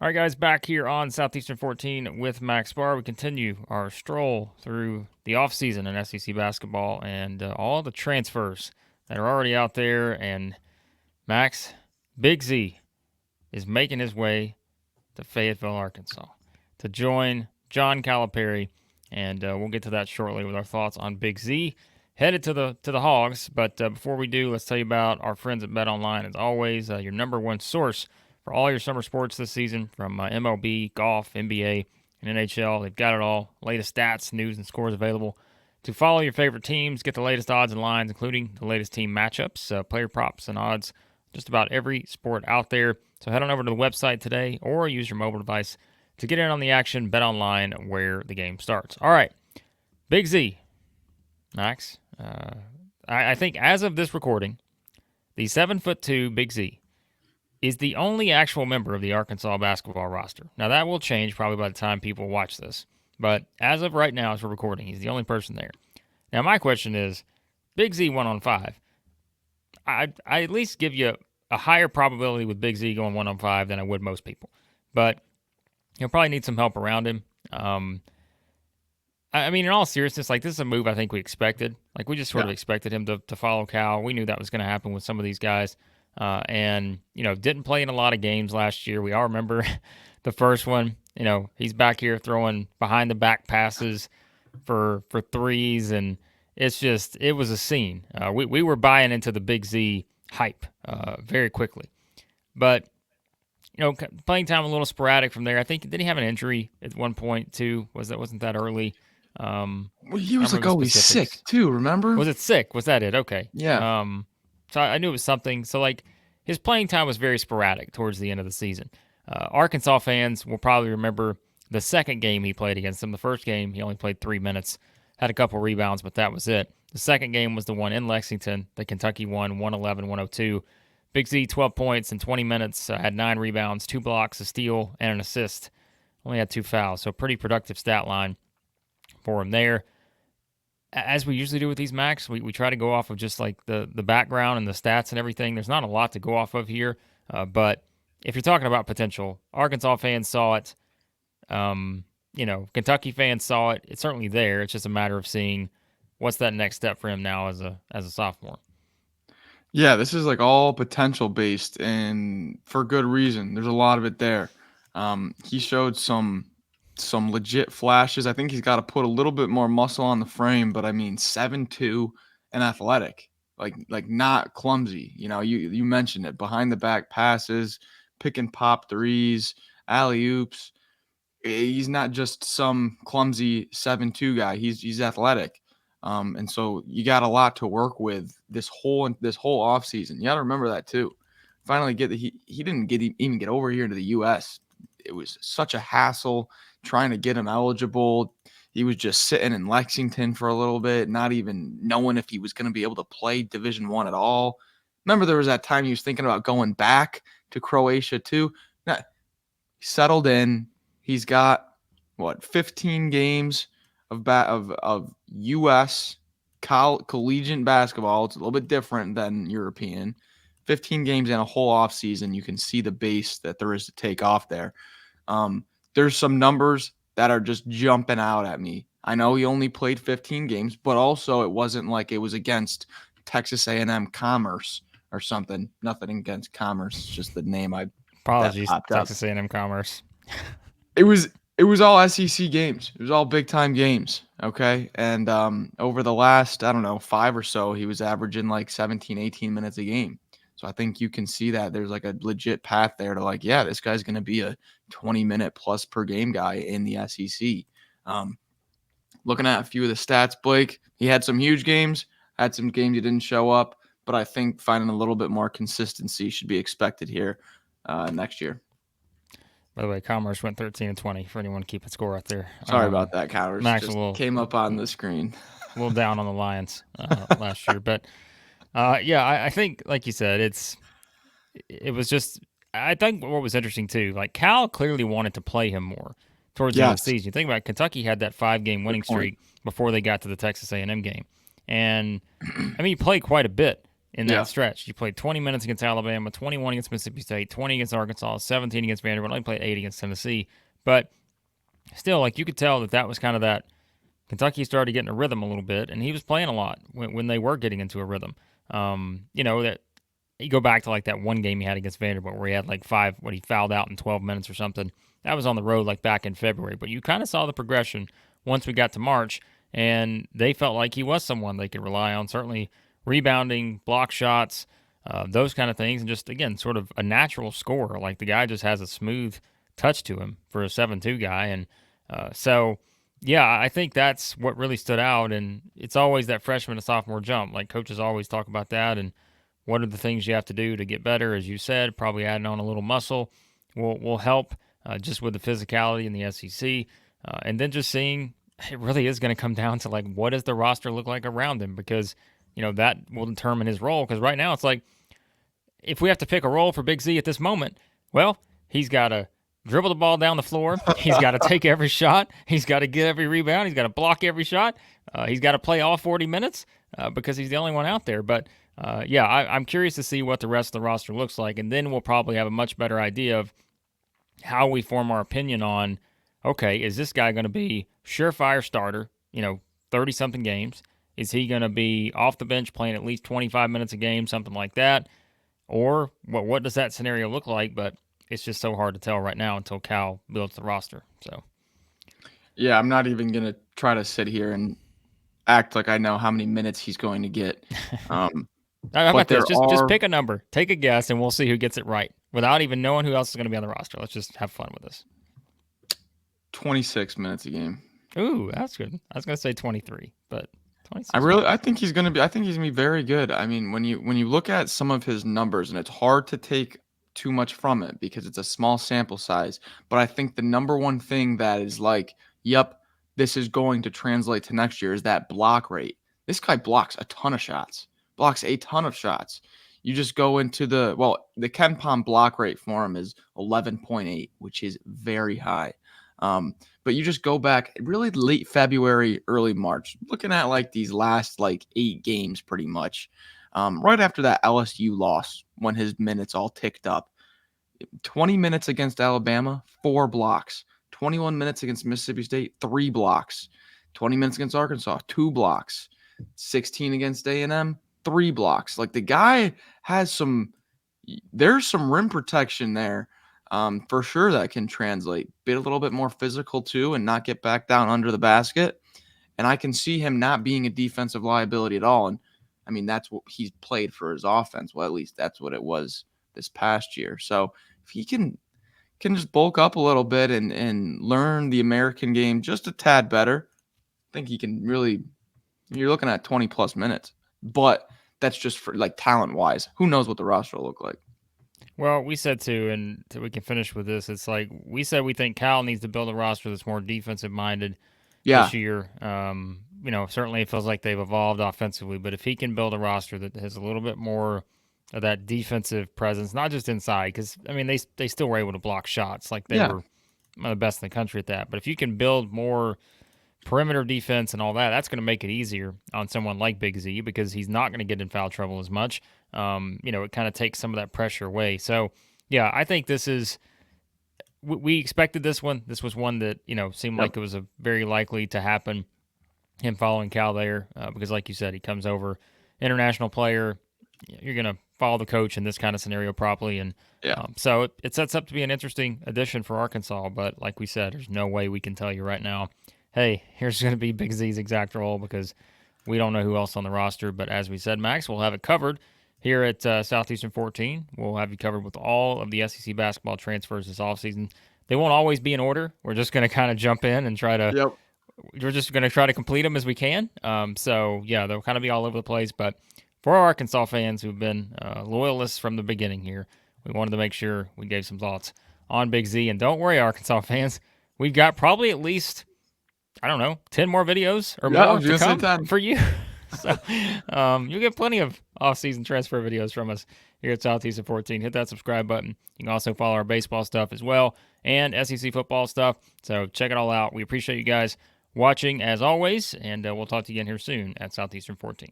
All right, guys, back here on Southeastern 14 with Max Barr. We continue our stroll through the offseason in SEC basketball and all the transfers that are already out there. And Max, Big Z is making his way to Fayetteville, Arkansas to join John Calipari. And we'll get to that shortly with our thoughts on Big Z. Headed to the Hogs, but before we do, let's tell you about our friends at Bet Online. As always, your number one source for all your summer sports this season, from MLB, golf, NBA, and NHL. They've got it all. Latest stats, news, and scores available to follow your favorite teams. Get the latest odds and lines, including the latest team matchups, player props, and odds. Just about every sport out there. So head on over to the website today or use your mobile device to get in on the action. Bet Online, where the game starts. All right, Big Z, Max. I think as of this recording, the 7'2" Big Z is the only actual member of the Arkansas basketball roster. Now, that will change probably by the time people watch this. But as of right now, as we're recording, he's the only person there. Now, my question is, Big Z 1-on-5. I at least give you a higher probability with Big Z going 1-on-5 than I would most people. But he'll probably need some help around him. I mean, in all seriousness, like, this is a move I think we expected. Like, we just sort of expected him to follow Cal. We knew that was going to happen with some of these guys. And, didn't play in a lot of games last year. We all remember the first one. He's back here throwing behind the back passes for threes, and it was a scene. We were buying into the Big Z hype very quickly. But, playing time a little sporadic from there. I think, did he have an injury at one point too? Wasn't that early? Well, he was like always sick too, remember? Was it sick? Was that it? Okay. Yeah. So I knew it was something. So, like, his playing time was very sporadic towards the end of the season. Arkansas fans will probably remember the second game he played against them. The first game, he only played 3 minutes, had a couple rebounds, but that was it. The second game was the one in Lexington that Kentucky won 111-102. Big Z, 12 points in 20 minutes, had 9 rebounds, 2 blocks, a steal, and an assist. Only had 2 fouls, so pretty productive stat line for him there. As we usually do with these, Max, we try to go off of just like the background and the stats and everything. There's not a lot to go off of here, but if you're talking about potential, Arkansas fans saw it. Kentucky fans saw it. It's certainly there. It's just a matter of seeing what's that next step for him now as a sophomore. Yeah, this is like all potential based and for good reason. There's a lot of it there. He showed some legit flashes. I think he's got to put a little bit more muscle on the frame, but I mean 7'2" and athletic. Like not clumsy. You mentioned it. Behind the back passes, pick and pop threes, alley-oops. He's not just some clumsy 7'2" guy. He's athletic. And so you got a lot to work with this whole offseason. You got to remember that too. Finally he didn't even get over here to the US. It was such a hassle trying to get him eligible. He was just sitting in Lexington for a little bit, not even knowing if he was going to be able to play Division I at all. Remember there was that time he was thinking about going back to Croatia too. Now, he settled in. He's got 15 games of U.S. collegiate basketball. It's a little bit different than European. 15 games in a whole offseason. You can see the base that there is to take off there. There's some numbers that are just jumping out at me. I know he only played 15 games, but also it wasn't like it was against Texas A&M Commerce or something. Nothing against Commerce, it's just the name Apologies, Texas A&M Commerce. It was all SEC games. It was all big time games. Okay. And over the last, I don't know, 5 or so, he was averaging like 17, 18 minutes a game. So I think you can see that there's like a legit path there to like, yeah, this guy's going to be a 20-minute plus per game guy in the SEC. Looking at a few of the stats, Blake, he had some huge games, had some games he didn't show up, but I think finding a little bit more consistency should be expected here next year. By the way, Commerce went 13-20 for anyone keeping score out there. Sorry about that, Commerce. Max just came up on the screen. A little down on the Lions last year. But, I think, like you said, it was just – I think what was interesting too, like Cal clearly wanted to play him more towards the end of the season. You think about it, Kentucky had that 5-game winning streak before they got to the Texas A&M game. And, I mean, he played quite a bit in that stretch. You played 20 minutes against Alabama, 21 against Mississippi State, 20 against Arkansas, 17 against Vanderbilt. Only played 8 against Tennessee. But still, like, you could tell that was kind of that Kentucky started getting a rhythm a little bit, and he was playing a lot when they were getting into a rhythm. That you go back to like that one game he had against Vanderbilt where he had like 5, he fouled out in 12 minutes or something. That was on the road like back in February. But you kind of saw the progression once we got to March, and they felt like he was someone they could rely on. Certainly rebounding, block shots, those kind of things, and just, again, sort of a natural scorer. Like, the guy just has a smooth touch to him for a 7'2" guy. And yeah, I think that's what really stood out. And it's always that freshman to sophomore jump. Like, coaches always talk about that, and what are the things you have to do to get better? As you said, probably adding on a little muscle will help, just with the physicality in the SEC. And then just seeing, it really is going to come down to, like, what does the roster look like around him? Because, that will determine his role. Because right now it's like, if we have to pick a role for Big Z at this moment, well, he's got to dribble the ball down the floor. He's got to take every shot. He's got to get every rebound. He's got to block every shot. He's got to play all 40 minutes because he's the only one out there. But, I'm curious to see what the rest of the roster looks like, and then we'll probably have a much better idea of how we form our opinion on, okay, is this guy going to be surefire starter, 30-something games? Is he going to be off the bench playing at least 25 minutes a game, something like that? Or what does that scenario look like? But it's just so hard to tell right now until Cal builds the roster. So, yeah, I'm not even going to try to sit here and act like I know how many minutes he's going to get. How about this? Just pick a number, take a guess, and we'll see who gets it right without even knowing who else is going to be on the roster. Let's just have fun with this. 26 minutes a game. Ooh, that's good. I was going to say 23, but 26. I think he's going to be very good. I mean, when you look at some of his numbers, and it's hard to take too much from it because it's a small sample size, but I think the number one thing that is like, yep, this is going to translate to next year is that block rate. This guy blocks a ton of shots. You just go into the KenPom block rate for him is 11.8, which is very high. But you just go back really late February, early March, looking at like these last like 8 games pretty much. Right after that LSU loss, when his minutes all ticked up, 20 minutes against Alabama, 4 blocks. 21 minutes against Mississippi State, 3 blocks. 20 minutes against Arkansas, 2 blocks. 16 against A&M, 3 blocks. Like, the guy has there's some rim protection there, for sure, that can translate. Be a little bit more physical too and not get back down under the basket. And I can see him not being a defensive liability at all. And I mean, that's what he's played for his offense. Well, at least that's what it was this past year. So if he can just bulk up a little bit and learn the American game just a tad better, I think he can really, you're looking at 20 plus minutes. But that's just for like talent wise. Who knows what the roster will look like? Well, we said too, and we can finish with this. It's like we said we think Cal needs to build a roster that's more defensive minded this year. Certainly it feels like they've evolved offensively, but if he can build a roster that has a little bit more of that defensive presence, not just inside, because I mean they still were able to block shots, like they were one of the best in the country at that. But if you can build more perimeter defense and all that, that's going to make it easier on someone like Big Z because he's not going to get in foul trouble as much. It kind of takes some of that pressure away. So, yeah, I think this is – we expected this one. This was one that, seemed like it was a very likely to happen, him following Cal there because, like you said, he comes over, international player. You're going to follow the coach in this kind of scenario properly. And so it sets up to be an interesting addition for Arkansas. But like we said, there's no way we can tell you right now, hey, here's going to be Big Z's exact role because we don't know who else on the roster. But as we said, Max, we'll have it covered here at Southeastern 14. We'll have you covered with all of the SEC basketball transfers this offseason. They won't always be in order. We're just going to kind of jump in and try to we're just going to try to complete them as we can. They'll kind of be all over the place. But for our Arkansas fans who've been loyalists from the beginning here, we wanted to make sure we gave some thoughts on Big Z. And don't worry, Arkansas fans, we've got probably at least, 10 more videos or more to come for you. So you'll get plenty of off-season transfer videos from us here at Southeastern 14. Hit that subscribe button. You can also follow our baseball stuff as well and SEC football stuff. So check it all out. We appreciate you guys watching as always, and we'll talk to you again here soon at Southeastern 14.